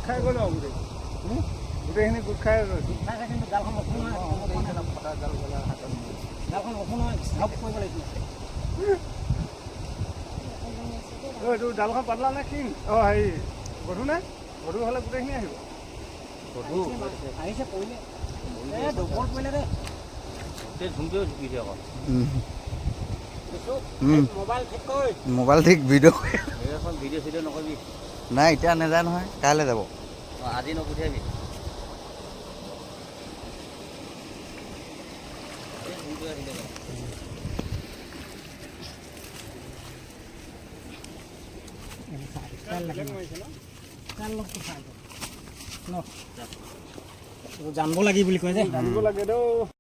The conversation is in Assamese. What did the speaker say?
খাই গ'ল আৰু গোটেইখিনি গোট খাই ৰৈছোঁ জালখন ৰখো নহয় ঢপ কৰিব লাগিছিল এইটো জালখন পাতলা নে কি হেৰি গধুৰ নে গধুৰ হ'লে গোটেইখিনি আহিব আহিছে পৰিলে ডবল পৰিলে দেই ঝুমকেও ঝুঁকিছে আকৌ মোবাইল ঠিক ভিডিঅ' এখন ভিডিঅ' চিডিঅ' নকৰিবি নাই এতিয়া নাযায় নহয় কাইলৈ যাব আজি নপঠিয়াবি জানিব লাগি বুলি কয় যে জানিব লাগে দেই